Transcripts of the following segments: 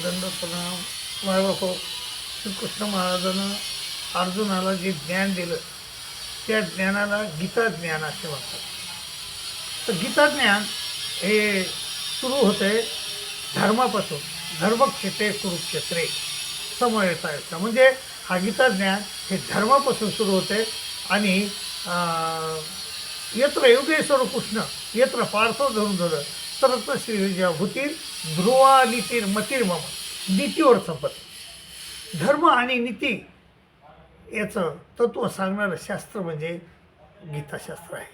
दंडप्रणाम. बाबा श्रीकृष्ण महाराजानं अर्जुनाला जे ज्ञान दिलं त्या ज्ञानाला गीता ज्ञान असे म्हणतात. तर गीता ज्ञान हे सुरू होते धर्मापासून. धर्मक्षेत्रे कुरुक्षेत्रे समवेतायचं म्हणजे हा गीता ज्ञान हे धर्मापासून सुरू होते आणि यत्र योगेश्वर कृष्ण यत्र पार्थो धनुर्धर तरत्र श्रीविजयाभूतीर ध्रुवालितीर मतिर्मम नीतीवर संपत. धर्म आणि नीती याचं तत्त्व सांगणारं शास्त्र म्हणजे गीताशास्त्र आहे.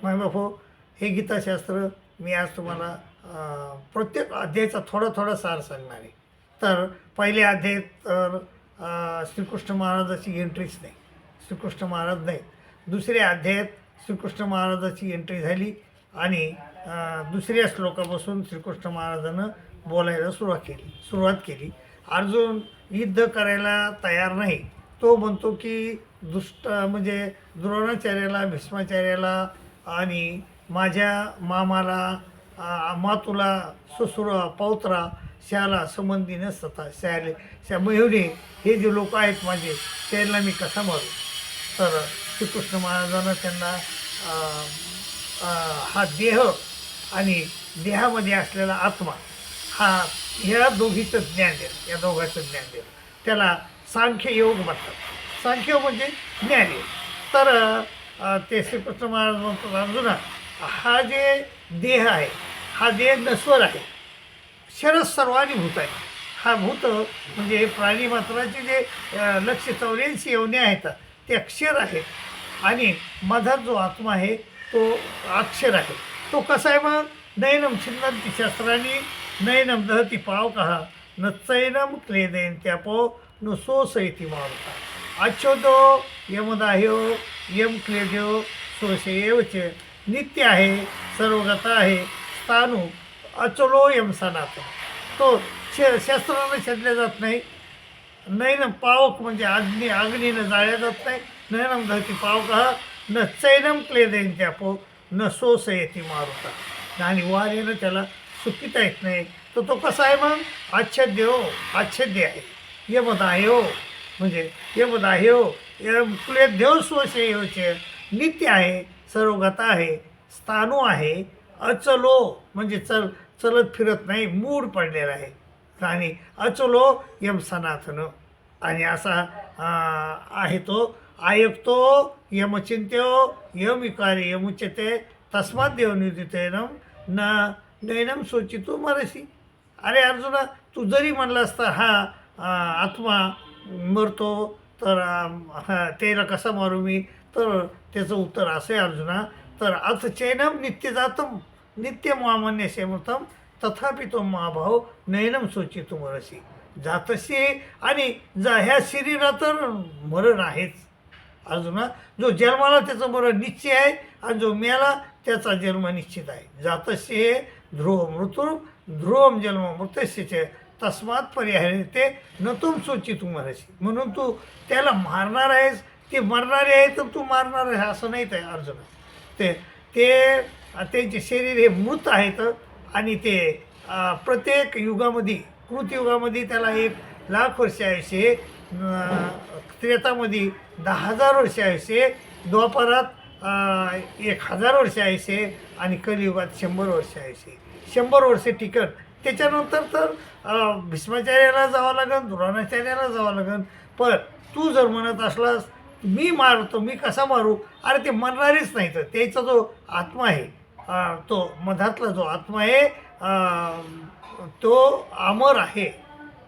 बापू हे गीताशास्त्र मी आज तुम्हाला प्रत्येक अध्यायाचा थोडा सार सांगणार आहे. तर पहिले अध्याय तर श्रीकृष्ण महाराजाची एंट्रीच नाही, श्रीकृष्ण महाराज नाही. दुसऱ्या अध्यायात श्रीकृष्ण महाराजाची एंट्री झाली आणि दुसऱ्या श्लोकापासून श्रीकृष्ण महाराजानं बोलायला सुरुवात केली. अर्जुन युद्ध करायला तयार नाही. तो म्हणतो की दुष्ट म्हणजे द्रोणाचार्याला, भीष्माचार्याला आणि माझ्या मामाला, मातुला, सुसुरा, पौत्रा, श्याला संबंधी नसता श्या मयुरी हे जे लोक आहेत माझे त्यांना मी कसा मारू. तर श्रीकृष्ण महाराजांना त्यांना हा देह आणि देहामध्ये असलेला आत्मा ह्या दोघीचं ज्ञान दिलं, या दोघांचं ज्ञान दिलं. त्याला सांख्ययोग म्हणतात. सांख्ययोग म्हणजे ज्ञान योग. तर ते श्रीकृष्ण महाराज म्हणतात अर्जुना हा जे देह आहे हा देह नश्वर आहे, शरद सर्वांनी भूत आहे. हा भूत म्हणजे प्राणी मात्राचे जे 184 योन्या आहेत ते अक्षर आहेत आणि मधात जो आत्मा आहे तो अक्षर आहे. तो कसा आहे मग? नयनम छिन्नंती शस्त्रांनी नयनम दहती पावकः न चैनम क्लेदयन त्यापो न सोसयती मारुता अच्छोदो यमदाह्यो यम क्लेद्यो सोशेवच नित्य आहे, सर्वगता आहे, स्थाणू अचलो यम सनातन. तो शस्त्रानं छेदल्या जात नाही. नयनम पावक म्हणजे अग्नीनं जाळल्या जात नाही. नयनम दहती पावकः न चैनम क्लेदयन त्यापो न सोसयती मारुता आणि वारेनं त्याला सुकिता येत नाही. तर तो कसा आहे मग? आच्छाद्य आहे. यमदाह्यो म्हणजे यमदाह्यो यम क्लेद्यो सोशेवचे नित्य आहे, सर्वगता आहे, स्थाणू आहे, अचलो म्हणजे चलत फिरत नाही, मूड पडलेला आहे आणि अचलो यम सनातन आणि असा आहे तो. आयक्तो यमचिंत्यो यम विकारे यमुच्यते तस्मात् देवनिर्दितेनम न नैनम सोचितो मरसी. अरे अर्जुना तू जरी म्हणला असता हा आत्मा मरतो तर त्याला कसा मारू मी, तर त्याचं उत्तर असं आहे अर्जुना. तर अथ चैनम नित्य जातम नित्य मामान्य शेमृतम तथापि तो महाभाव नयनम सोचितो मरसी. जातशी आणि ह्या शरीरात तर मरण आहेच अर्जुना. जो जन्माला त्याचं मरण निश्चित आहे आणि जो मेला त्याचा जन्म निश्चित आहे. जातस्य ध्रुव मृत्यू ध्रुवम जन्म मृत्यस्य तस्मात पर्याय ते न तुम सोचितो मरसी. म्हणून तू त्याला मारणार आहेस, ते मरणारे आहे तर तू मारणार आहे असं नाहीत आहे अर्जुना. त्यांचे शरीर हे मृत आहेत आणि ते प्रत्येक युगामध्ये कृतयुगामध्ये त्याला 1,00,000 वर्ष आयुष्य, त्रेतामध्ये 10,000 वर्ष आयुष्य, द्वापरात 1,000 वर्ष आयुष्य आणि कलियुगात 100 वर्ष आयुष्य. 100 वर्ष टिकन. त्याच्यानंतर तर भीष्माचार्याला जावं लागेल, द्रोणाचार्याला जावं लागेल. पण तू जर म्हणत असलास मी मारतो, मी कसा मारू? अरे ते मरणारेच नाही. तर त्याचा जो आत्मा आहे तो मधातला जो आत्मा आहे तो अमर आहे,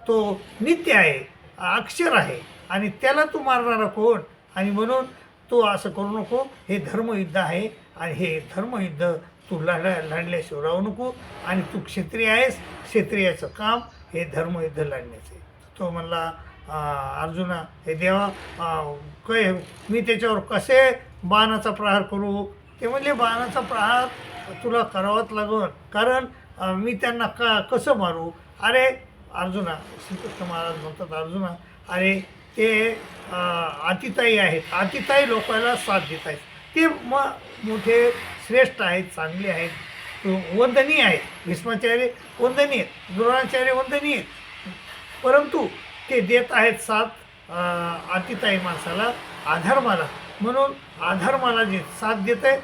तो नित्य आहे, अक्षर आहे आणि त्याला तू मारणारा कोण? आणि म्हणून तू असं करू नको. हे धर्मयुद्ध आहे आणि हे धर्मयुद्ध तू लढल्याशिवाय राहू नको. आणि तू क्षत्रिय आहेस, क्षत्रियाचं काम हे धर्मयुद्ध लढण्याचं आहे. तो म्हणला अर्जुना हे देवा काय मी त्याच्यावर कसे बाणाचा प्रहार करू? ते म्हणले बाणाचा प्रहार तुला करावाच लागल, कारण मी त्यांना कसं मारू? अरे अर्जुना श्रीकृष्ण महाराज म्हणतात अर्जुना अरे ते अतिताई आहेत, अतिताई लोकांना साथ देत आहेत. ते मोठे श्रेष्ठ आहेत, चांगले आहेत, वंदनीय आहेत. भीष्माचार्य वंदनीय आहेत, द्रोणाचार्य वंदनीय आहेत, परंतु ते देत आहेत साथ अतिताई माणसाला अधर्माला, म्हणून अधर्माला जे साथ देत आहे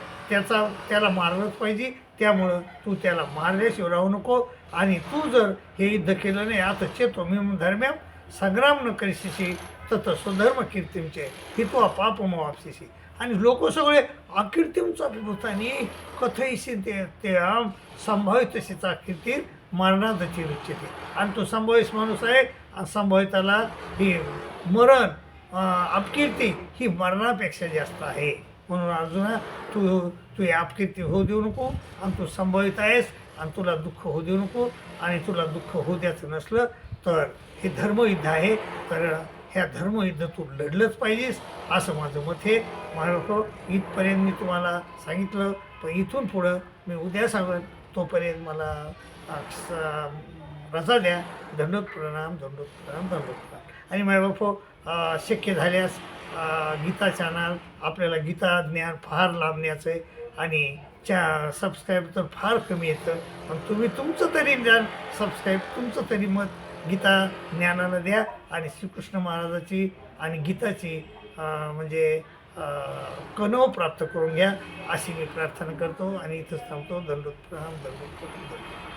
त्याला मारलंच पाहिजे. त्यामुळं तू त्याला मारल्याशिवाय राहू नको. आणि तू जर हे युद्ध केलं नाही, आता चेतो मी धर्म्याम संग्राम न करिष्यसि तत स्वधर्म कीर्तिमचे हित्वा पापमवाप्स्यसि. आणि लोक सगळे अकीर्तिमचा भूतानी कथयिषि ते आम संभावितशीचा कीर्ती मरणादची रुच्यते. आणि तो संभावित माणूस आहे, आणि संभाविताला ही मरण अपकीर्ती ही मरणापेक्षा जास्त आहे. म्हणून अर्जुना तू ही अपकीर्ती होऊ देऊ नको, आणि तू संभावित आहेस, आणि तुला दुःख होऊ देऊ नको. आणि तुला दुःख होऊ द्यायचं नसलं तर हे धर्मयुद्ध आहे, तर ह्या धर्मयुद्ध तू लढलंच पाहिजेस असं माझं मत आहे. महाराष्ट्र इथपर्यंत मी तुम्हाला सांगितलं, पण इथून पुढं मी उद्या सांगेन. तोपर्यंत मला रजा द्या. दंडोत प्रणाम, दंडोत प्रणाम, दंडोत प्रणाम. आणि माझ्या बापू शक्य झाल्यास गीता चॅनल आपल्याला गीता ज्ञान फार लाभण्याचं आहे. आणि सबस्क्राईब तर फार कमी येतं, पण तुम्ही तुमचं तरी ज्ञान सबस्क्राईब, तुमचं तरी मत गीता ज्ञानाला द्या. आणि श्रीकृष्ण महाराजाची आणि गीताची म्हणजे कणव प्राप्त करून घ्या अशी मी प्रार्थना करतो. आणि इथंच थांबतो. दंडोत प्रणाम, दंडोत प्रणाम, दंडोत.